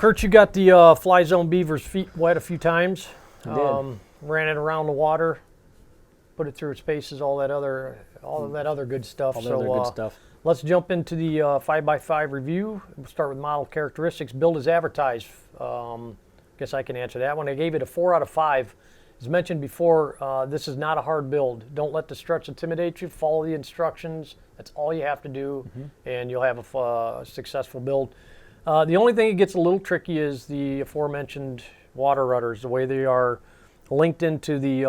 Kurt, you got the Flyzone Beaver's feet wet a few times. I did. Ran it around the water, put it through its paces, all that other good stuff. All that other good stuff. Let's jump into the 5x5 review. We'll start with model characteristics. Build as advertised. Guess I can answer that one. I gave it a 4 out of 5. As mentioned before, this is not a hard build. Don't let the struts intimidate you. Follow the instructions. That's all you have to do, and you'll have a successful build. The only thing that gets a little tricky is the aforementioned water rudders, the way they are linked into the,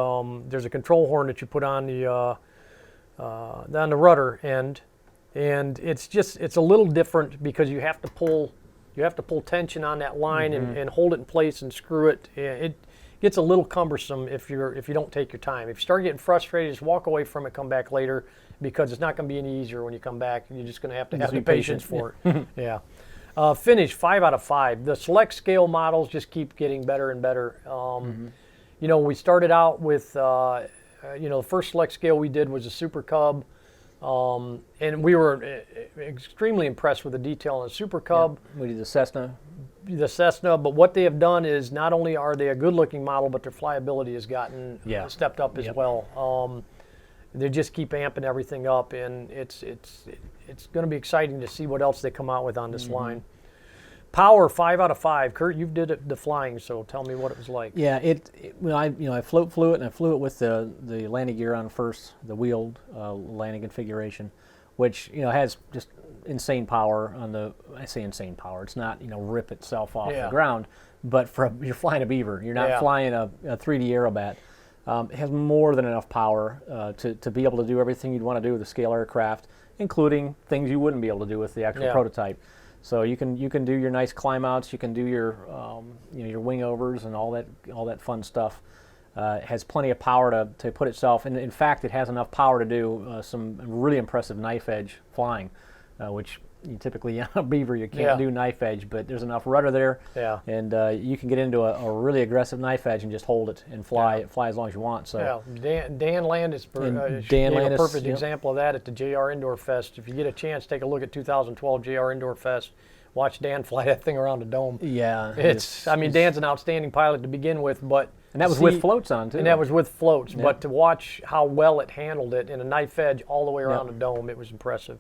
there's a control horn that you put on the rudder end, and it's a little different because you have to pull tension on that line and hold it in place and screw it. It gets a little cumbersome if you don't take your time. If you start getting frustrated, just walk away from it, come back later, because it's not going to be any easier when you come back. You're just going to have the patience for it. Yeah. Finish 5 out of 5. The select scale models just keep getting better and better. You know, we started out with the first select scale we did was a Super Cub, and we were extremely impressed with the detail on the Super Cub. We did the Cessna. But what they have done is not only are they a good-looking model, but their flyability has gotten stepped up as well. They just keep amping everything up, and it's going to be exciting to see what else they come out with on this line. Power 5 out of 5. Kurt, you did the flying, so tell me what it was like. Yeah, I flew it, and I flew it with the landing gear on first, the wheeled landing configuration, which has just insane power on the. I say insane power. It's not rip itself off the ground, but you're flying a Beaver. You're not flying a 3D Aerobat. It has more than enough power to be able to do everything you'd want to do with a scale aircraft, including things you wouldn't be able to do with the actual prototype. So you can do your nice climb outs, you can do your your wing overs and all that fun stuff. It has plenty of power to put itself, and in fact, it has enough power to do some really impressive knife edge flying, which you typically on a Beaver you can't do knife edge, but there's enough rudder there, and you can get into a really aggressive knife edge and just hold it and fly as long as you want. So Dan Landis a perfect example of that at the JR Indoor Fest. If you get a chance, take a look at 2012 JR Indoor Fest. Watch Dan fly that thing around the dome. Yeah, Dan's an outstanding pilot to begin with, but and that was with floats on too. And that was with floats, but to watch how well it handled it in a knife edge all the way around the dome, it was impressive.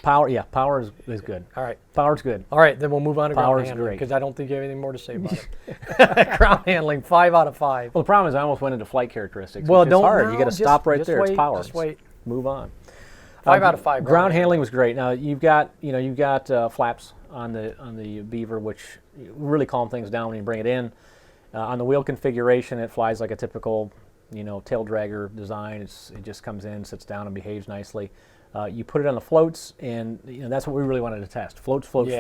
Power is good. All right. Power's good. All right, then we'll move on to ground handling, because I don't think you have anything more to say about it. Ground handling, 5 out of 5. Well, the problem is I almost went into flight characteristics. Well, it's hard. You got to stop right there. Wait, it's power. Just wait. Move on. 5 out of 5. Ground handling was great. Now you've got flaps on the Beaver, which really calm things down when you bring it in. On the wheel configuration, it flies like a typical tail dragger design. It just comes in, sits down, and behaves nicely. You put it on the floats, and that's what we really wanted to test. Floats. Floats.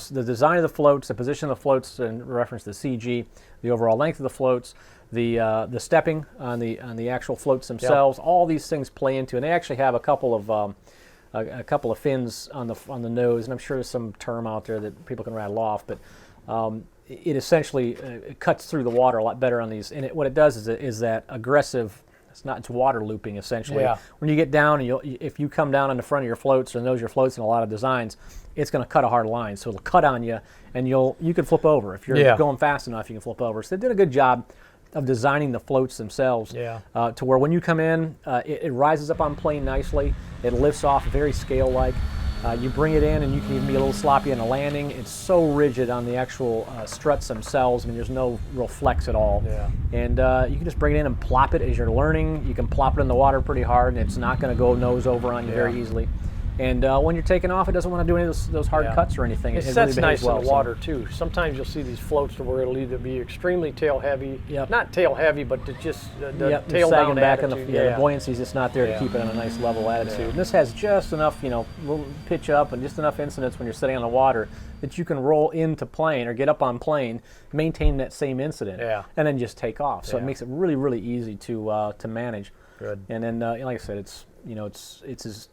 The design of the floats, the position of the floats, in reference to CG, the overall length of the floats, the stepping on the actual floats themselves. All these things play into, and they actually have a couple of fins on the nose, and I'm sure there's some term out there that people can rattle off, but it essentially cuts through the water a lot better on these. And what it does is that aggressive. It's water looping essentially. When you get down, and if you come down on the front of your floats or nose your floats in a lot of designs, it's going to cut a hard line. So it'll cut on you, and you can flip over. If you're going fast enough, you can flip over. So they did a good job of designing the floats themselves to where when you come in, it rises up on plane nicely. It lifts off very scale-like. You bring it in, and you can even be a little sloppy on the landing. It's so rigid on the actual struts themselves. I mean, there's no real flex at all. And you can just bring it in and plop it as you're learning. You can plop it in the water pretty hard, and it's not going to go nose over on you very easily. And when you're taking off, it doesn't want to do any of those hard cuts or anything. It sets really nice in the water, too. Sometimes you'll see these floats where it'll either be extremely tail heavy, not tail heavy, but just the tail down back attitude. The buoyancy's just not there to keep it on a nice level attitude. And this has just enough, little pitch up and just enough incidence when you're sitting on the water that you can roll into plane or get up on plane, maintain that same incident, and then just take off. So it makes it really, really easy to manage. Good. And then, like I said, it's as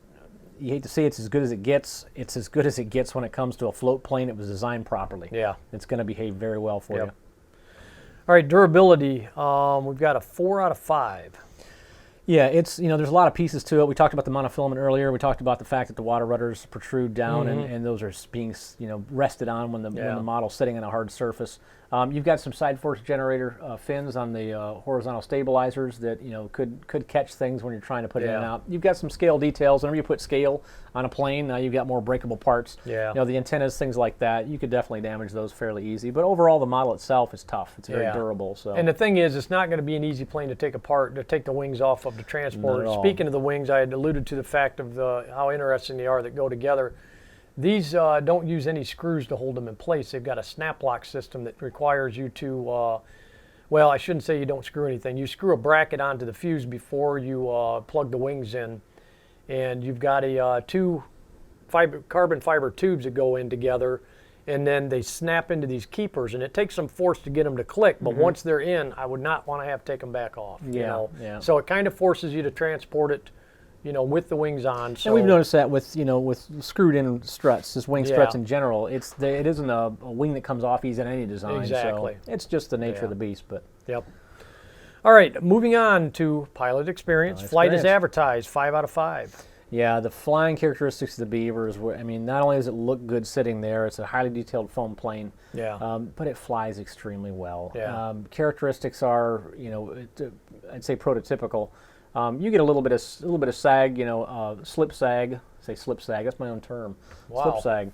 you hate to say it's as good as it gets. It's as good as it gets when it comes to a float plane. It was designed properly. It's going to behave very well for you. All right, durability. We've got a 4 out of 5. Yeah, it's, there's a lot of pieces to it. We talked about the monofilament earlier. We talked about the fact that the water rudders protrude down, and those are being, rested on when the model's sitting on a hard surface. You've got some side force generator fins on the horizontal stabilizers that could catch things when you're trying to put it in and out. You've got some scale details. Whenever you put scale on a plane, now you've got more breakable parts. Yeah. The antennas, things like that, you could definitely damage those fairly easy. But overall, the model itself is tough. It's very durable. So. And the thing is, it's not going to be an easy plane to take apart, to take the wings off of the transporter. Speaking of the wings, I had alluded to the fact of how interesting they are that go together. These don't use any screws to hold them in place. They've got a snap lock system that requires you to, well, I shouldn't say you don't screw anything. You screw a bracket onto the fuse before you plug the wings in. And you've got two carbon fiber tubes that go in together, and then they snap into these keepers. And it takes some force to get them to click, but once they're in, I would not want to have to take them back off. So it kind of forces you to transport it, with the wings on. So and we've noticed that with screwed-in struts, just wing struts in general. It isn't a wing that comes off easy in any design. Exactly. So it's just the nature of the beast. But Yep. All right, moving on to pilot experience. Flight is advertised 5 out of 5. Yeah, the flying characteristics of the Beaver is, not only does it look good sitting there, it's a highly detailed foam plane. But it flies extremely well. Characteristics are, I'd say prototypical. You get a little bit of sag, slip sag. Say slip sag. That's my own term. Slip sag.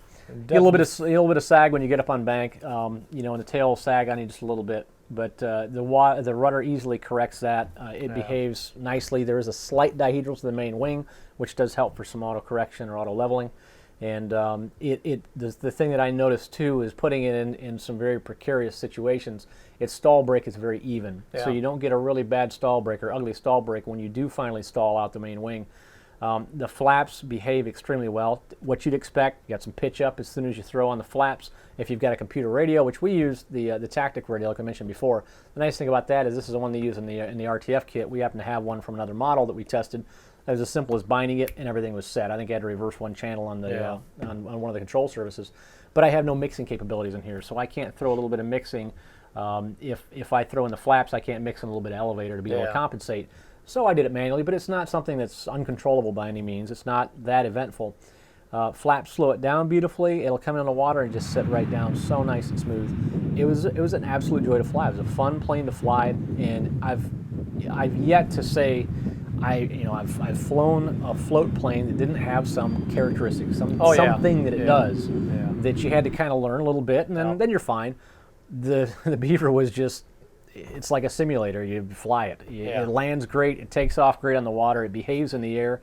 Get a little bit of sag when you get up on bank. And the tail will sag on you just a little bit. But the rudder easily corrects that. It behaves nicely. There is a slight dihedral to the main wing, which does help for some auto correction or auto leveling. And the thing that I noticed too is putting it in some very precarious situations. Its stall break is very even, so you don't get a really bad stall break or ugly stall break when you do finally stall out the main wing. The flaps behave extremely well. What you'd expect, you got some pitch up as soon as you throw on the flaps. If you've got a computer radio, which we use the Tactic radio, like I mentioned before, the nice thing about that is this is the one they use in the RTF kit. We happen to have one from another model that we tested. It was as simple as binding it and everything was set. I think I had to reverse one channel on the on one of the control surfaces, but I have no mixing capabilities in here, so I can't throw a little bit of mixing. If I throw in the flaps, I can't mix in a little bit of elevator to be able to compensate. So I did it manually, but it's not something that's uncontrollable by any means. It's not that eventful. Flaps slow it down beautifully. It'll come in the water and just sit right down, so nice and smooth. It was an absolute joy to fly. It was a fun plane to fly, and I've yet to say I've flown a float plane that didn't have some characteristics, something that it does that you had to kind of learn a little bit, and then you're fine. The Beaver was just, it's like a simulator. You fly it. It lands great. It takes off great on the water. It behaves in the air.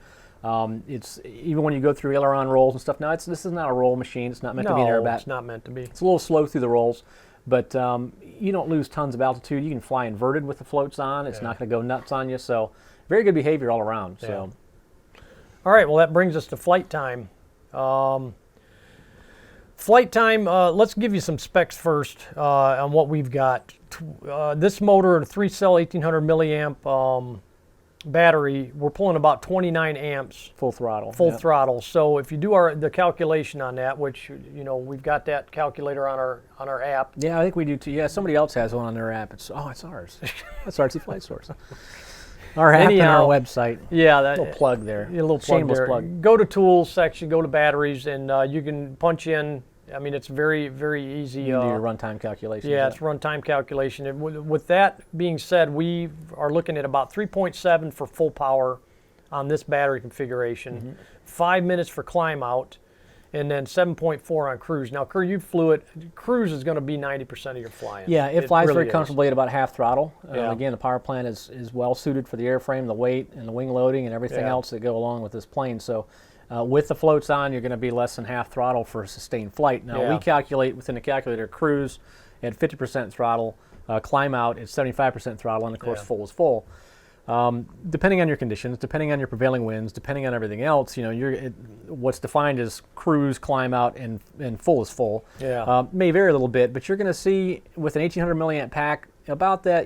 It's even when you go through aileron rolls and stuff. Now this is not a roll machine. It's not meant to be an airbat. It's not meant to be. It's a little slow through the rolls, but you don't lose tons of altitude. You can fly inverted with the floats on. It's not going to go nuts on you. So very good behavior all around. So, all right. Well, that brings us to flight time. Flight time, let's give you some specs first on what we've got. This motor, a 3-cell 1800 milliamp battery, we're pulling about 29 amps. Full throttle. Full throttle. So if you do the calculation on that, which, we've got that calculator on our app. Yeah, I think we do too. Yeah, somebody else has one on their app. It's ours. That's RC Flight Source. Our app and our website. Yeah, that little plug there. A little plug Shameless there. plug. Go to tools section, go to batteries, and you can punch in. I mean, it's very, very easy. You can do your runtime calculation. Yeah, it's runtime calculation. With that being said, we are looking at about 3.7 for full power on this battery configuration, 5 minutes for climb out, and then 7.4 on cruise. Now, you flew it. Cruise is going to be 90% of your flying. Yeah, it flies really very comfortably at about half throttle. Again, the Powerplant is well suited for the airframe, the weight, and the wing loading, and everything else that go along with this plane. So with the floats on, you're going to be less than half throttle for a sustained flight. Now, we calculate within the calculator cruise at 50% throttle, climb out at 75% throttle, and of course full is full. Depending on your conditions, depending on your prevailing winds, depending on everything else, what's defined as cruise, climb out, and full is full. May vary a little bit, but you're going to see with an 1800 milliamp pack about that,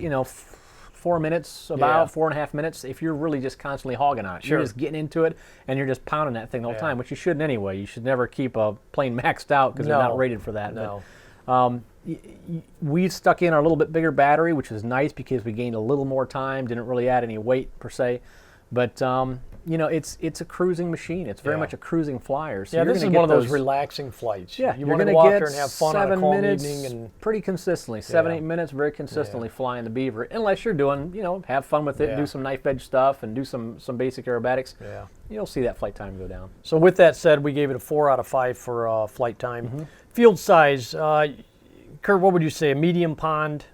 4 minutes, about 4.5 minutes, if you're really just constantly hogging on it. You're just getting into it, and you're just pounding that thing the whole time, which you shouldn't anyway. You should never keep a plane maxed out because they're not rated for that. No. But, we stuck in our little bit bigger battery, which is nice because we gained a little more time, didn't really add any weight per se. But you know, it's a cruising machine. It's very much a cruising flyer. So yeah, you're this is gonna one of get those relaxing flights. Yeah, you you're want to going go to out get there and have fun on a 7 calm minutes evening, and pretty consistently. 7-8 minutes, very consistently flying the Beaver. Unless you're doing, you know, have fun with it, do some knife edge stuff, and do some basic aerobatics. Yeah. You'll see that flight time go down. So with that said, we gave it a 4 out of 5 for flight time. Field size, Kurt, what would you say? A medium pond,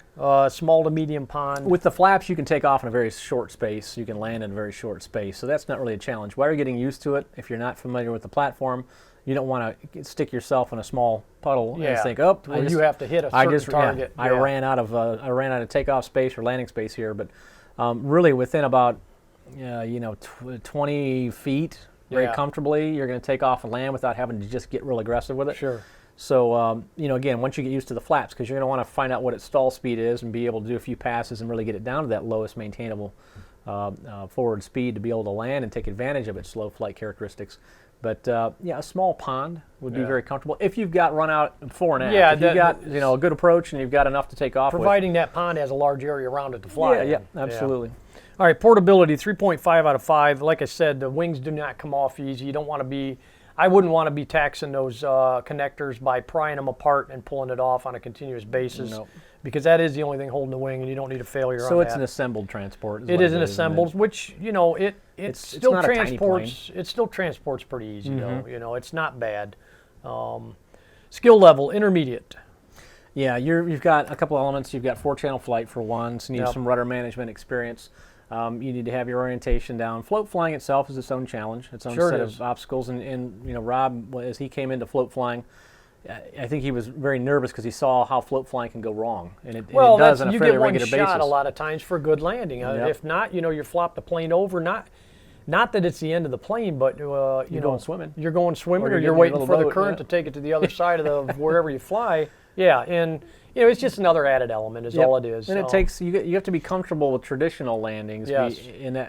small to medium pond? With the flaps, you can take off in a very short space. You can land in a very short space. So that's not really a challenge. While you're getting used to it, if you're not familiar with the platform, you don't want to stick yourself in a small puddle and think, oh, you have to hit a certain target. I ran out of takeoff space or landing space here. But really, within about 20 feet, very comfortably, you're going to take off and land without having to just get real aggressive with it. Sure. So, again, once you get used to the flaps, because you're going to want to find out what its stall speed is and be able to do a few passes and really get it down to that lowest maintainable forward speed to be able to land and take advantage of its slow flight characteristics. But, a small pond would be very comfortable if you've got run out fore and aft. Yeah, if you've got, a good approach and you've got enough to take off providing that pond has a large area around it to fly. Yeah, absolutely. All right, portability, 3.5 out of 5. Like I said, the wings do not come off easy. You don't want to be... I wouldn't want to be taxing those connectors by prying them apart and pulling it off on a continuous basis, because that is the only thing holding the wing, and you don't need a failure on that. So it's an assembled transport. It is an assembled, which it still not transports. It still transports pretty easy though. It's not bad. Skill level intermediate. Yeah, you've got a couple elements. You've got 4-channel flight for one, so you need some rudder management experience. You need to have your orientation down. Float flying itself is its own challenge, its own set of obstacles. And Rob, as he came into float flying, I think he was very nervous because he saw how float flying can go wrong, and it does on a fairly regular basis. You get one shot a lot of times for a good landing. If not, you flop the plane over. Not that it's the end of the plane, but you're going swimming. You're going swimming, or you're waiting for the current to take it to the other side of the wherever you fly. Yeah, and it's just another added element is all it is. And it takes you have to be comfortable with traditional landings. Yes.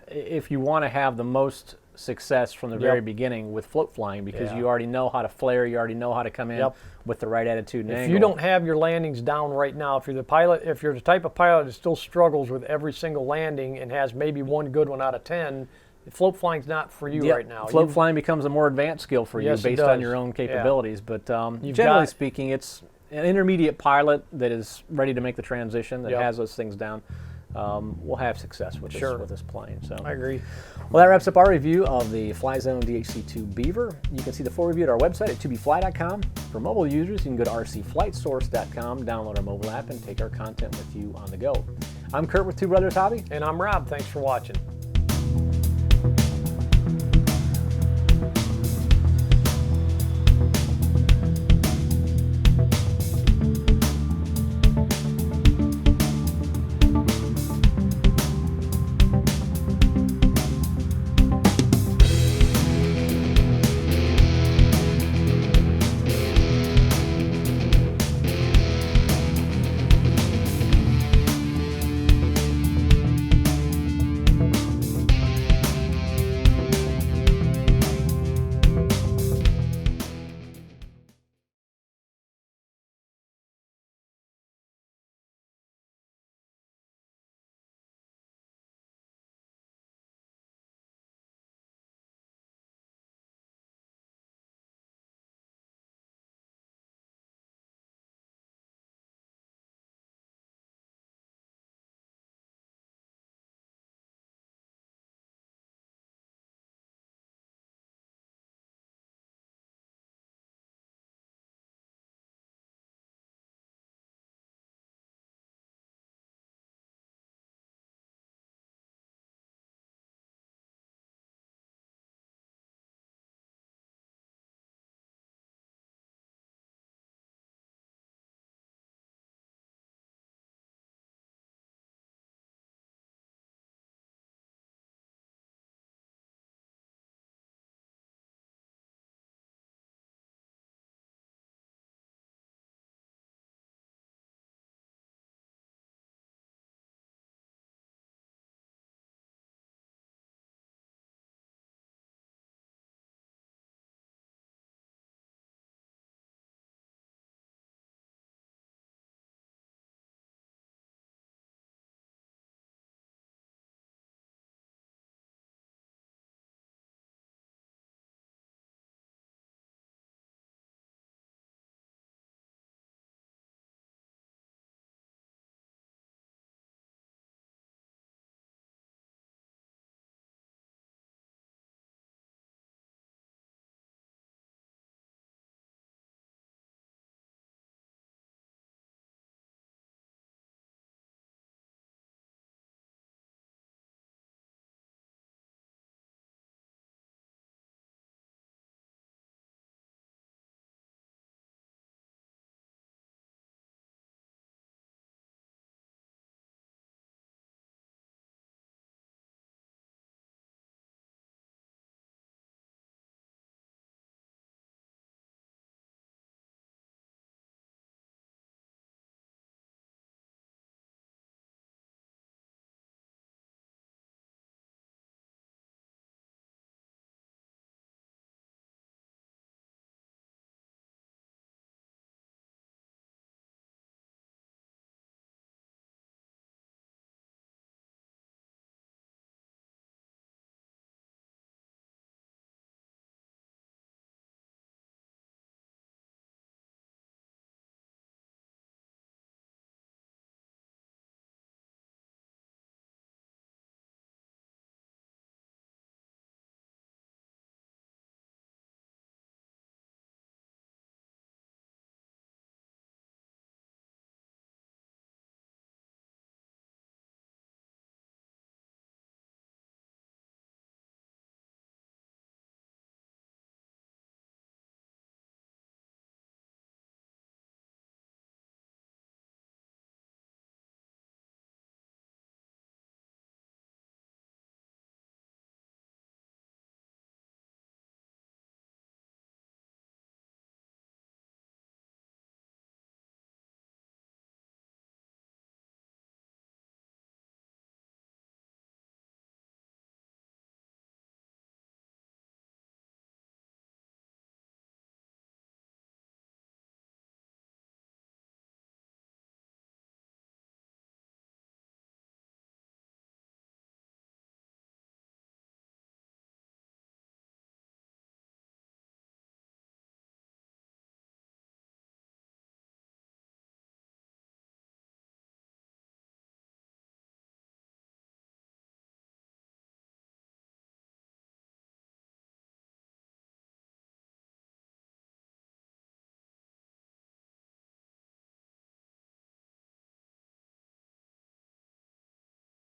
If you want to have the most success from the very beginning with float flying, because you already know how to flare, you already know how to come in with the right attitude and angle. If you don't have your landings down right now, if you're the type of pilot that still struggles with every single landing and has maybe one good one out of 10, float flying's not for you right now. Float flying becomes a more advanced skill for you based on your own capabilities. But generally speaking, it's an intermediate pilot that is ready to make the transition, that has those things down, will have success with this plane. So I agree. Well, that wraps up our review of the Flyzone DHC-2 Beaver. You can see the full review at our website at 2bfly.com. For mobile users, you can go to rcflightsource.com, download our mobile app, and take our content with you on the go. I'm Kurt with Two Brothers Hobby. And I'm Rob. Thanks for watching.